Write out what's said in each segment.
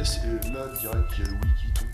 pièce et là, direct, il y a Louis qui tombe.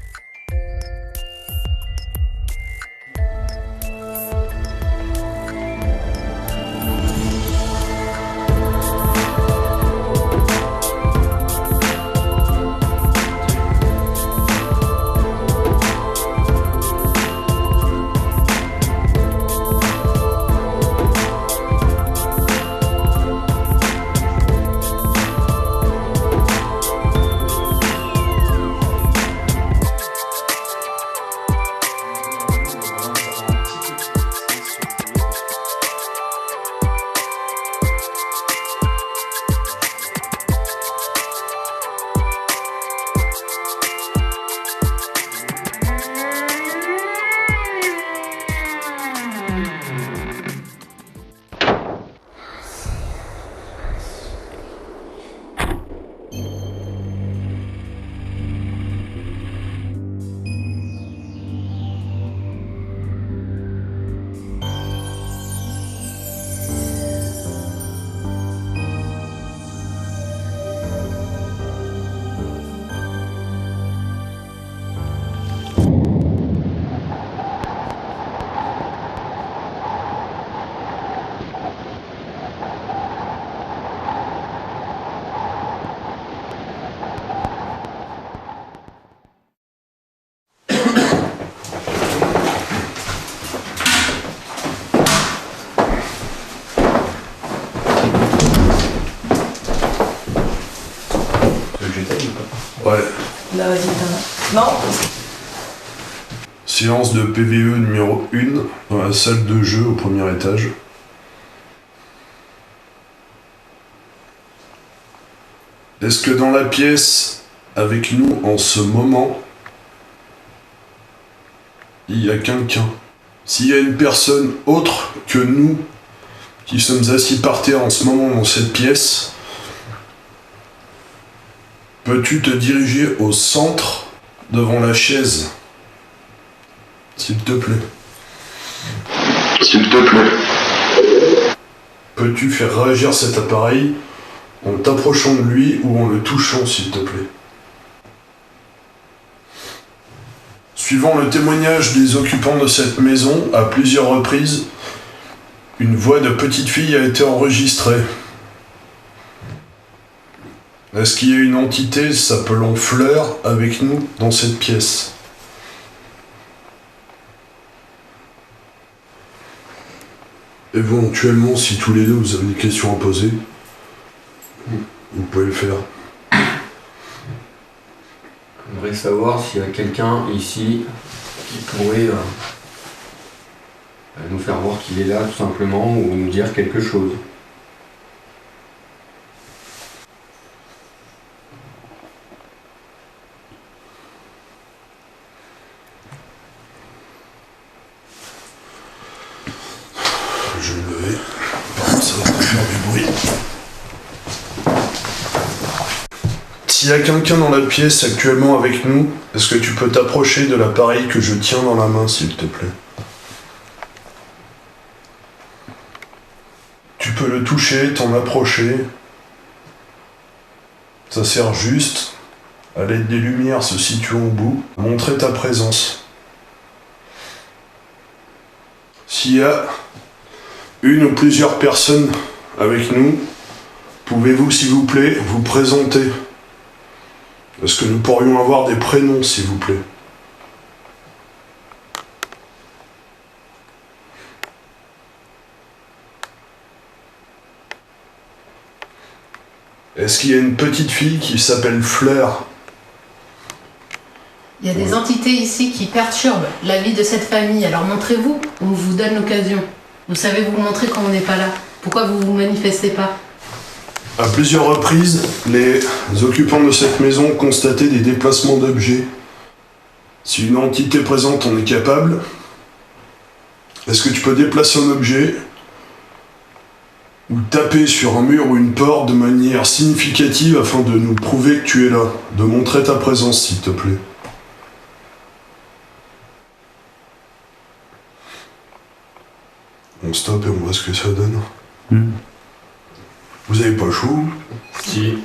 Ouais. Là, vas-y, t'en as. Non. Séance de PVE numéro 1 dans la salle de jeu au premier étage. Est-ce que dans la pièce, avec nous en ce moment, il y a quelqu'un? S'il y a une personne autre que nous qui sommes assis par terre en ce moment dans cette pièce, peux-tu te diriger au centre devant la chaise? S'il te plaît. S'il te plaît. Peux-tu faire réagir cet appareil en t'approchant de lui ou en le touchant, s'il te plaît? Suivant le témoignage des occupants de cette maison, à plusieurs reprises, une voix de petite fille a été enregistrée. Est-ce qu'il y a une entité s'appelant Fleur avec nous dans cette pièce? Éventuellement, si tous les deux vous avez des questions à poser, vous pouvez le faire. J'aimerais savoir s'il y a quelqu'un ici qui pourrait nous faire voir qu'il est là tout simplement ou nous dire quelque chose. Je vais me lever. Ça va pas faire du bruit. S'il y a quelqu'un dans la pièce actuellement avec nous, est-ce que tu peux t'approcher de l'appareil que je tiens dans la main, s'il te plaît? Tu peux le toucher, t'en approcher. Ça sert juste, à l'aide des lumières se situant au bout, à montrer ta présence. S'il y a une ou plusieurs personnes avec nous, pouvez-vous, s'il vous plaît, vous présenter? Est-ce que nous pourrions avoir des prénoms, s'il vous plaît? Est-ce qu'il y a une petite fille qui s'appelle Fleur? Il y a des entités ici qui perturbent la vie de cette famille. Alors montrez-vous, on vous donne l'occasion. Vous savez vous montrer quand on n'est pas là. Pourquoi vous vous manifestez pas? À plusieurs reprises, les occupants de cette maison ont constaté des déplacements d'objets. Si une entité présente en est capable, est-ce que tu peux déplacer un objet ou taper sur un mur ou une porte de manière significative afin de nous prouver que tu es là, de montrer ta présence, s'il te plaît? On stoppe et on voit ce que ça donne. Vous avez pas chaud? Si.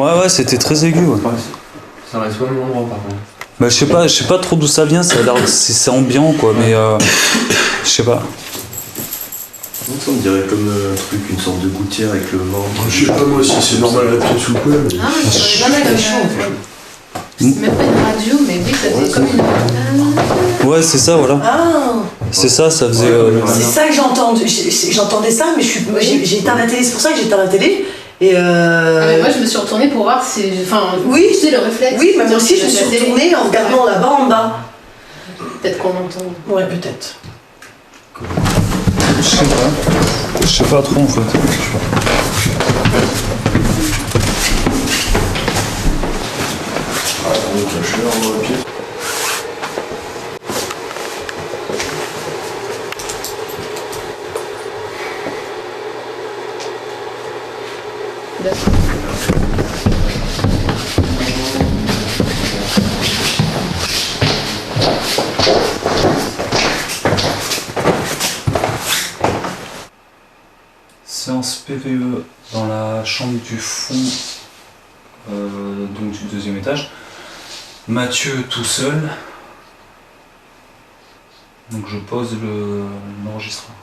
Ouais, c'était très aigu, ouais. Ça reste pas au même endroit par contre. Bah, je sais pas trop d'où ça vient, ça a l'air, c'est ambiant, quoi, mais je sais pas. Donc ça, on dirait comme un truc, une sorte de gouttière avec le vent. Je sais pas moi si c'est normal à la pièce ou quoi, mais... Ah, mais ça aurait jamais chaud. C'est même pas une radio, mais oui, ça faisait comme une. Ouais, c'est ça, voilà. Ah, C'est ça faisait. c'est ça que j'ai entendu. J'entendais ça, mais j'ai éteint la télé. C'est pour ça que j'ai éteint la télé. Et Ah, mais moi, je me suis retournée pour voir si. Enfin, oui, tu sais, le réflexe. Oui, mais moi aussi, je me suis retournée en regardant là-bas en bas. Peut-être qu'on entend. Ouais, peut-être. Je sais pas trop en fait. Donc là, je suis là dans la pièce. Séance PVE dans la chambre du fond, donc du deuxième étage. Mathieu tout seul. Donc je pose l'enregistreur.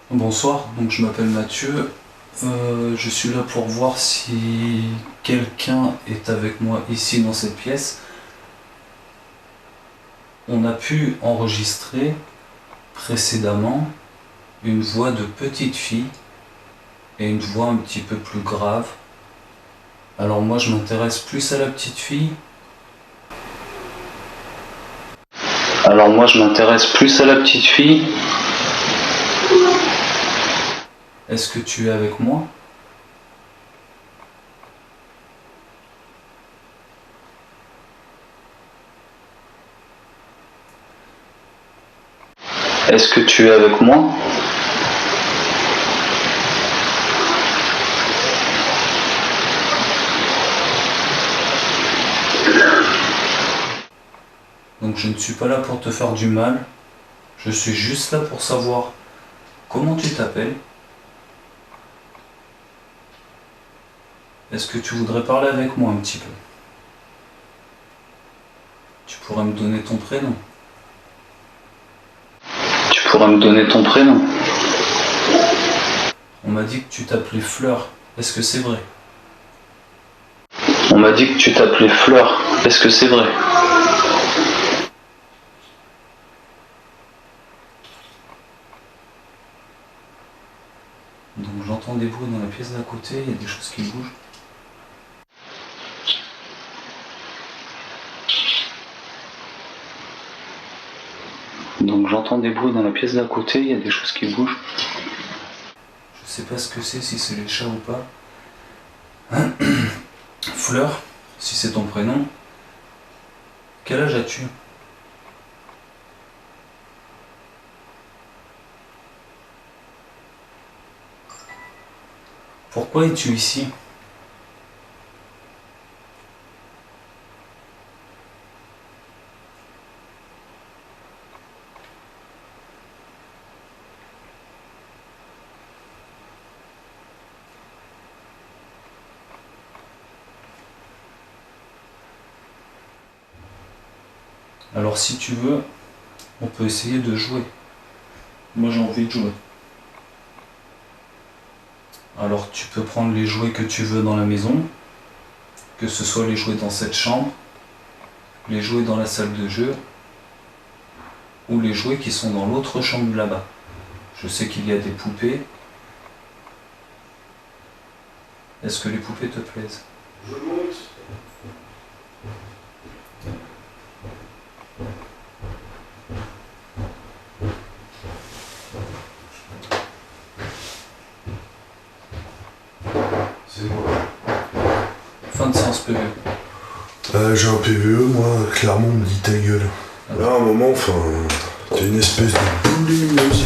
Bonsoir, donc je m'appelle Mathieu. Je suis là pour voir si quelqu'un est avec moi ici dans cette pièce. On a pu enregistrer précédemment une voix de petite fille et une voix un petit peu plus grave. Alors moi je m'intéresse plus à la petite fille. Est-ce que tu es avec moi? Est-ce que tu es avec moi? Donc je ne suis pas là pour te faire du mal, je suis juste là pour savoir comment tu t'appelles. Est-ce que tu voudrais parler avec moi un petit peu? Tu pourrais me donner ton prénom? On m'a dit que tu t'appelais Fleur, est-ce que c'est vrai? Donc j'entends des bruits dans la pièce d'à côté, il y a des choses qui bougent. Je sais pas ce que c'est, si c'est les chats ou pas. Fleur, si c'est ton prénom. Quel âge as-tu? Pourquoi es-tu ici? Alors si tu veux, on peut essayer de jouer. Moi j'ai envie de jouer. Alors tu peux prendre les jouets que tu veux dans la maison, que ce soit les jouets dans cette chambre, les jouets dans la salle de jeu, ou les jouets qui sont dans l'autre chambre là-bas. Je sais qu'il y a des poupées. Est-ce que les poupées te plaisent? Je monte. C'est quoi? Fin de séance PVE. J'ai un PVE, moi, clairement, on me dit ta gueule. Là, à un moment, enfin, t'as une espèce de boule lumineuse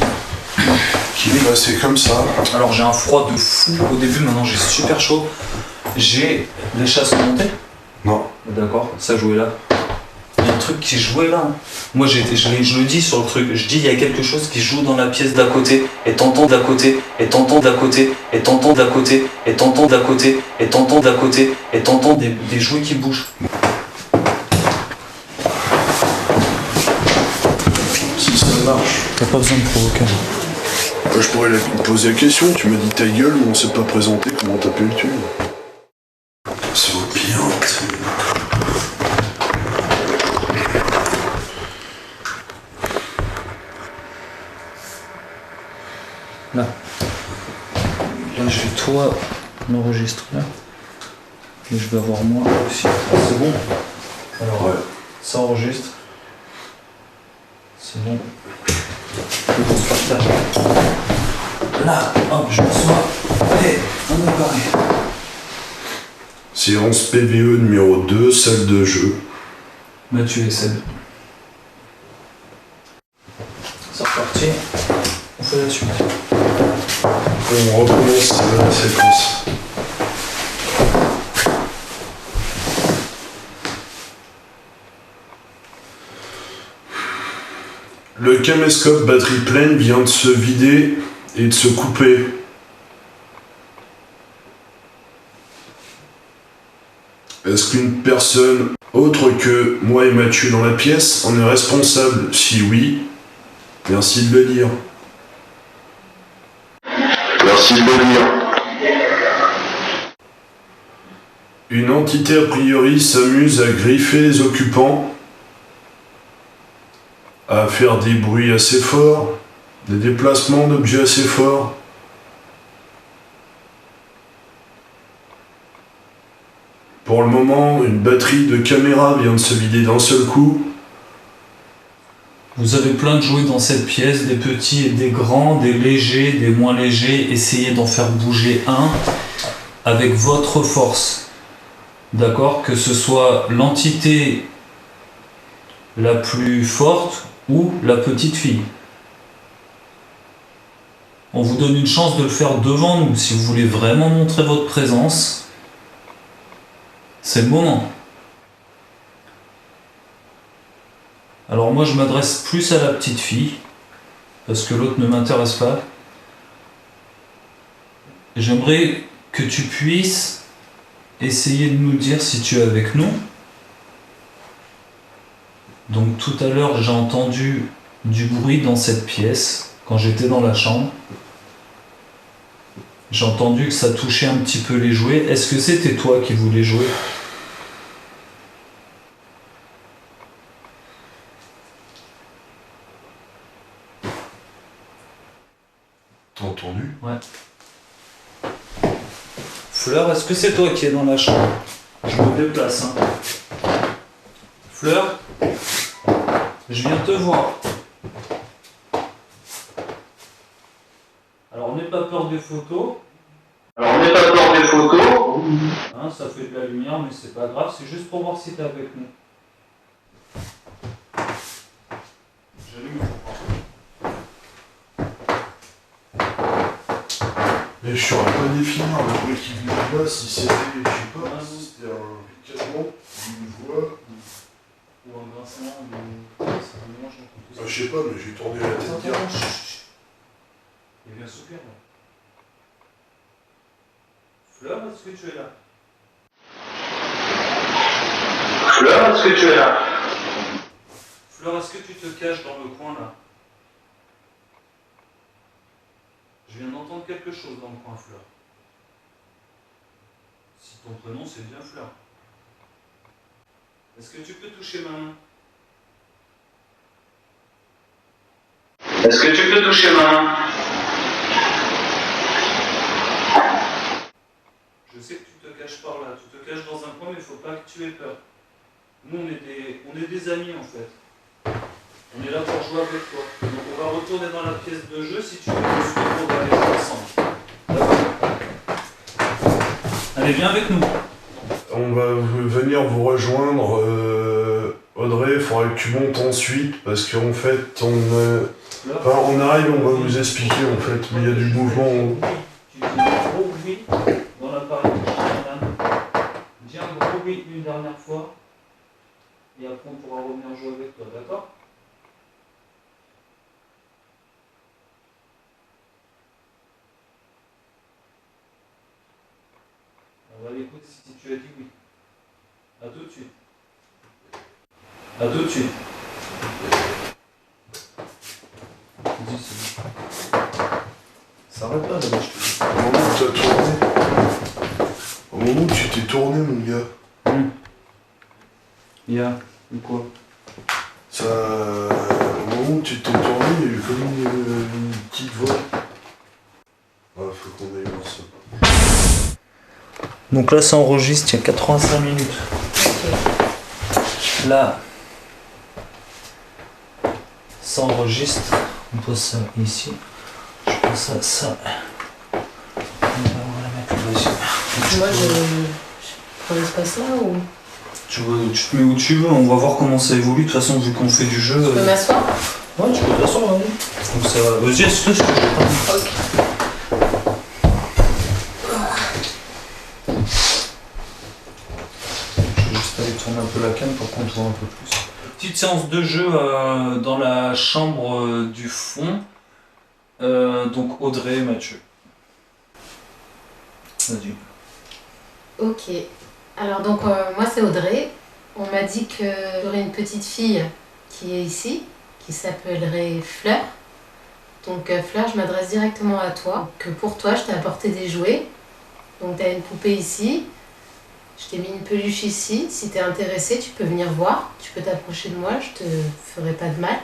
qui est passée comme ça. Alors j'ai un froid de fou au début, maintenant j'ai super chaud. J'ai les chats sont montés? Non. D'accord, ça jouait là. Viens truc qui jouait là. Moi, je le dis sur le truc. Je dis, il y a quelque chose qui joue dans la pièce d'à côté. Et t'entends d'à côté. Et t'entends d'à côté. Et t'entends d'à côté. Et t'entends d'à côté. Et t'entends d'à côté. Et t'entends des jouets qui bougent. Si ça marche. T'as pas besoin de provoquer. Je pourrais te poser la question, tu m'as dit ta gueule, mais on s'est pas présenté, comment t'appelles-tu? C'est au pire. Là, je vais toi m'enregistrer là. Et je vais avoir moi aussi. C'est bon. Alors, Ouais. ça enregistre. C'est bon. On se partage. Là, hop, je m'assois. Allez, on est paré. Séance PVE numéro 2, salle de jeu. Mathieu et Seb. C'est reparti. On fait la suite. On recommence la séquence. Le caméscope batterie pleine vient de se vider et de se couper. Est-ce qu'une personne autre que moi et Mathieu dans la pièce en est responsable? Si oui, merci de le dire. Merci de le dire. Une entité a priori s'amuse à griffer les occupants, à faire des bruits assez forts, des déplacements d'objets assez forts. Pour le moment, une batterie de caméra vient de se vider d'un seul coup. Vous avez plein de jouets dans cette pièce, des petits et des grands, des légers, des moins légers. Essayez d'en faire bouger un avec votre force. D'accord? Que ce soit l'entité la plus forte ou la petite fille. On vous donne une chance de le faire devant nous. Si vous voulez vraiment montrer votre présence, c'est le moment. Alors moi je m'adresse plus à la petite fille, parce que l'autre ne m'intéresse pas. J'aimerais que tu puisses essayer de nous dire si tu es avec nous. Donc tout à l'heure j'ai entendu du bruit dans cette pièce, quand j'étais dans la chambre. J'ai entendu que ça touchait un petit peu les jouets. Est-ce que c'était toi qui voulais jouer ? T'as entendu? Ouais. Fleur, est-ce que c'est toi qui es dans la chambre? Je me déplace, hein. Fleur, je viens te voir. Alors, n'aie pas peur des photos. Hein, ça fait de la lumière, mais c'est pas grave, c'est juste pour voir si t'es avec nous. J'allume le Mais je saurais pas définir le bruit qui venait de là, si c'était, je sais pas, si c'était un ricanement, une voix, ou un grincement, ou... c'est un mélange entre tout ça. je sais pas, mais j'ai tourné la tête Attends, direct. chut, chut. Il y a un soupir là. Fleur, est-ce que tu es là? Fleur, est-ce que tu te caches dans le coin là? Je viens d'entendre quelque chose dans le coin, Fleur. Si ton prénom c'est bien Fleur. Est-ce que tu peux toucher ma main? Je sais que tu te caches par là, tu te caches dans un coin, mais il faut pas que tu aies peur. Nous, on est des amis en fait. On est là pour jouer avec toi. Donc on va retourner dans la pièce de jeu. Si tu veux nous suivre, on va aller jouer ensemble. D'accord? Allez, viens avec nous. On va venir vous rejoindre, Audrey, il faudra que tu montes ensuite, parce qu'en fait, on arrive, on va vous expliquer en fait, mais il y a du mouvement. Tu dis un gros bruit dans l'appareil. Dis un gros bruit une dernière fois. Et après on pourra revenir jouer avec toi, d'accord? On va l'écouter si tu as dit oui. A tout de suite. A tout de suite. Dis, c'est bon. S'arrête pas là-bas, je te dis. Au moment où t'as tourné. Au moment où tu t'es tourné, mon gars. Ou quoi? Ça. Au moment où tu t'es tourné, il y a eu comme une petite voix. Ah, faut qu'on aille voir ça. Donc là ça enregistre il y a 85 minutes. Ok. Là, ça enregistre. On pose ça ici. Je pose ça. On va la mettre là-dessus. Moi, je prends l'espace là ou... Tu te mets où tu veux, on va voir comment ça évolue. De toute façon, vu qu'on fait du jeu. Je peux m'asseoir? Ouais, tu peux t'asseoir, vas-y. Donc ça va. Vas-y, assieds-toi, je te jette. Ok. Je vais juste aller tourner un peu la cam pour qu'on te voit un peu plus. Petite séance de jeu dans la chambre du fond. Donc Audrey et Mathieu. Vas-y. Ok. Alors donc moi c'est Audrey. On m'a dit que j'aurais une petite fille qui est ici, qui s'appellerait Fleur. Donc Fleur, je m'adresse directement à toi. Que pour toi, je t'ai apporté des jouets. Donc tu as une poupée ici. Je t'ai mis une peluche ici. Si tu es intéressé, tu peux venir voir. Tu peux t'approcher de moi, je te ferai pas de mal.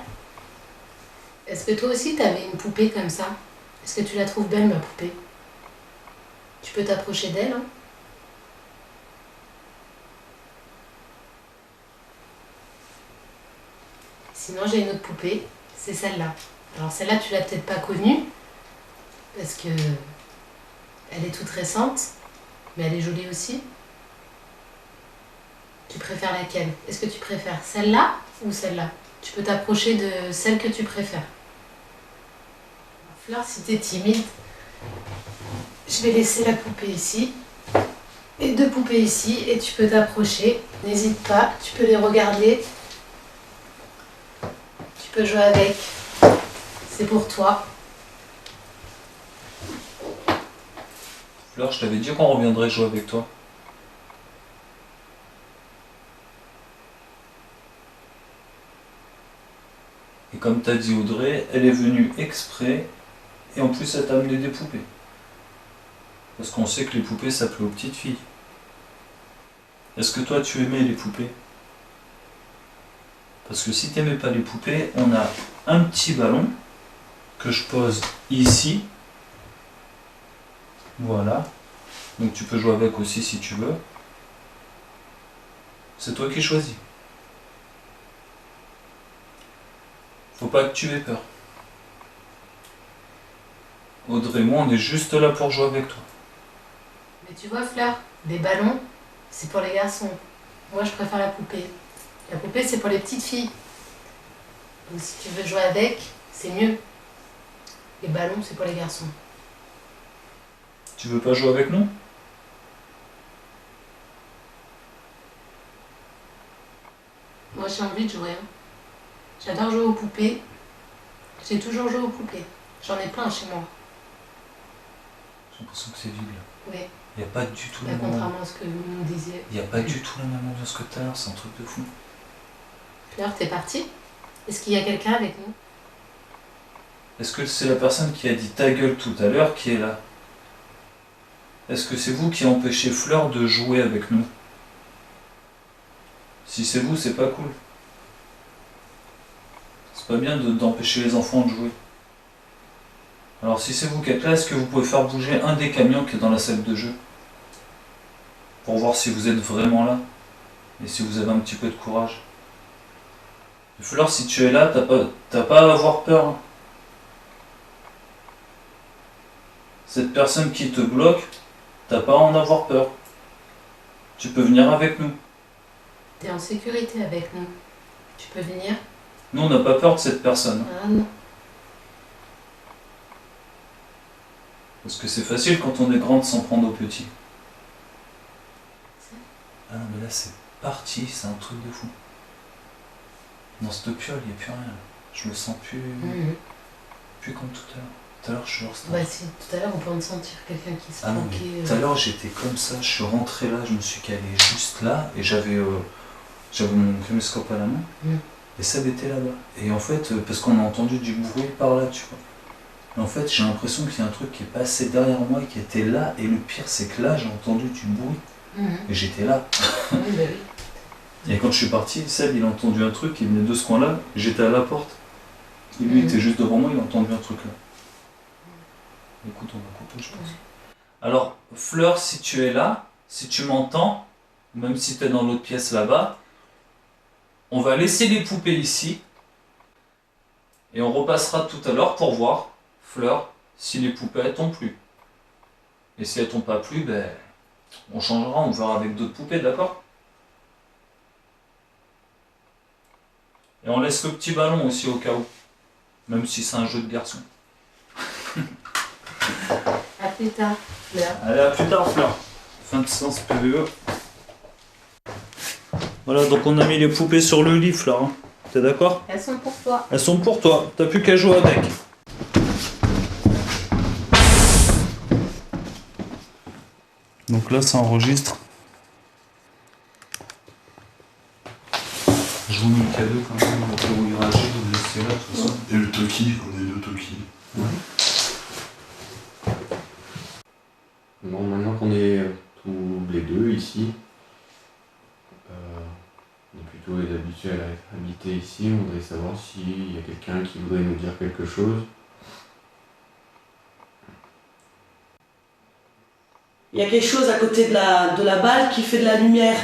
Est-ce que toi aussi tu avais une poupée comme ça? Est-ce que tu la trouves belle, ma poupée? Tu peux t'approcher d'elle, hein? Sinon, j'ai une autre poupée, c'est celle-là. Alors celle-là, tu l'as peut-être pas connue, parce que elle est toute récente, mais elle est jolie aussi. Tu préfères laquelle? Est-ce que tu préfères celle-là ou celle-là? Tu peux t'approcher de celle que tu préfères. Fleur, si tu es timide, je vais laisser la poupée ici, et deux poupées ici, et tu peux t'approcher. N'hésite pas, tu peux les regarder. Tu peux jouer avec, c'est pour toi. Fleur, je t'avais dit qu'on reviendrait jouer avec toi. Et comme t'as dit Audrey, elle est venue exprès et en plus elle t'a amené des poupées. Parce qu'on sait que les poupées ça plaît aux petites filles. Est-ce que toi tu aimais les poupées? Parce que si t'aimais pas les poupées, on a un petit ballon que je pose ici. Voilà. Donc tu peux jouer avec aussi si tu veux. C'est toi qui choisis. Faut pas que tu aies peur. Audrey et moi, on est juste là pour jouer avec toi. Mais tu vois, Fleur, les ballons, c'est pour les garçons. Moi, je préfère la poupée. La poupée, c'est pour les petites filles. Donc si tu veux jouer avec, c'est mieux. Les ballons, c'est pour les garçons. Tu veux pas jouer avec nous? Moi, j'ai envie de jouer. Hein. J'adore jouer aux poupées. J'ai toujours joué aux poupées. J'en ai plein chez moi. J'ai l'impression que c'est vide là. Oui. Il n'y a pas du tout Là, la même. contrairement à ce que vous nous disiez. Il n'y a pas du tout la même ambiance que tout à l'heure, c'est un truc de fou. Fleur, t'es partie? Est-ce qu'il y a quelqu'un avec nous? Est-ce que c'est la personne qui a dit ta gueule tout à l'heure qui est là? Est-ce que c'est vous qui empêchez Fleur de jouer avec nous? Si c'est vous, c'est pas cool. C'est pas bien d'empêcher les enfants de jouer. Alors si c'est vous qui êtes là, est-ce que vous pouvez faire bouger un des camions qui est dans la salle de jeu? Pour voir si vous êtes vraiment là. Et si vous avez un petit peu de courage. Et Fleur, si tu es là, t'as pas à avoir peur. Hein. Cette personne qui te bloque, t'as pas à en avoir peur. Tu peux venir avec nous. T'es en sécurité avec nous. Tu peux venir? Nous, on n'a pas peur de cette personne. Ah non. Parce que c'est facile quand on est grand de s'en prendre aux petits. Ah non, mais là, c'est parti, c'est un truc de fou. Dans cette piole, il n'y a plus rien. Je me sens plus comme tout à l'heure. Tout à l'heure, je restais. Bah si, tout à l'heure on peut sentir quelqu'un qui se Ah non, planquait. mais tout à l'heure j'étais comme ça, je suis rentré là, je me suis calé juste là et j'avais mon caméscope à la main et Seb était là-bas. Et en fait, parce qu'on a entendu du bruit par là, tu vois. Et en fait, j'ai l'impression qu'il y a un truc qui est passé derrière moi et qui était là. Et le pire, c'est que là, j'ai entendu du bruit et j'étais là. Oui, bah oui. Et quand je suis parti, Seb, il a entendu un truc, il venait de ce coin-là, j'étais à la porte. Et lui était juste devant moi, il a entendu un truc là. Écoute, on va couper, je pense. Alors, Fleur, si tu es là, si tu m'entends, même si tu es dans l'autre pièce là-bas, on va laisser les poupées ici. Et on repassera tout à l'heure pour voir, Fleur, si les poupées elles t'ont plu. Et si elles t'ont pas plu, ben, on changera, on verra avec d'autres poupées, d'accord? Et on laisse le petit ballon aussi au cas où. Même si c'est un jeu de garçon. À plus tard, Fleur. Allez, à plus tard, Fleur. Fin de séance PVE. Voilà, donc on a mis les poupées sur le lit, Fleur. Hein. T'es d'accord? Elles sont pour toi. Elles sont pour toi. T'as plus qu'à jouer avec. Donc là, ça enregistre. Je vous mets le cadeau quand même, au cas où il réagit, vous le laissez là, de toute façon. Et le Toki, on est deux Toki. Bon, maintenant qu'on est tous les deux ici, on est plutôt habitués à habiter ici, on voudrait savoir s'il y a quelqu'un qui voudrait nous dire quelque chose. Il y a quelque chose à côté de la balle qui fait de la lumière.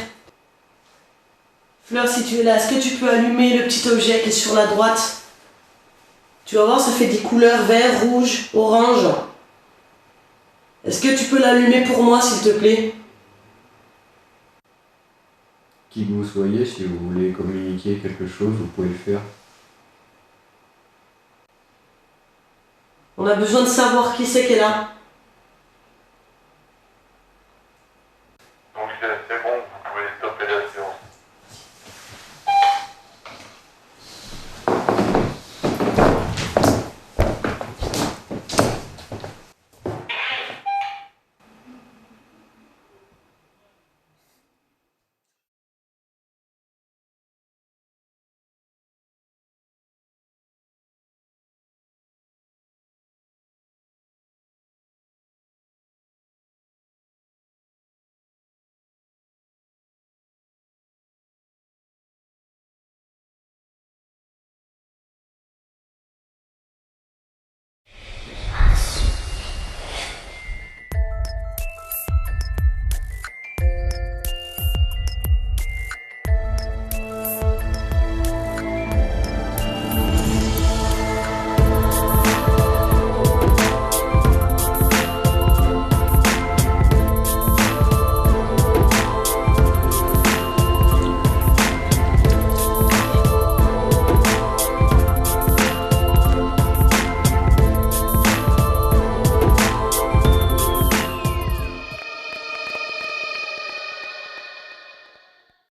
Fleur, si tu es là, est-ce que tu peux allumer le petit objet qui est sur la droite? Tu vas voir, ça fait des couleurs vert, rouge, orange. Est-ce que tu peux l'allumer pour moi, s'il te plaît? Qui que vous soyez, si vous voulez communiquer quelque chose, vous pouvez le faire. On a besoin de savoir qui c'est qui est là.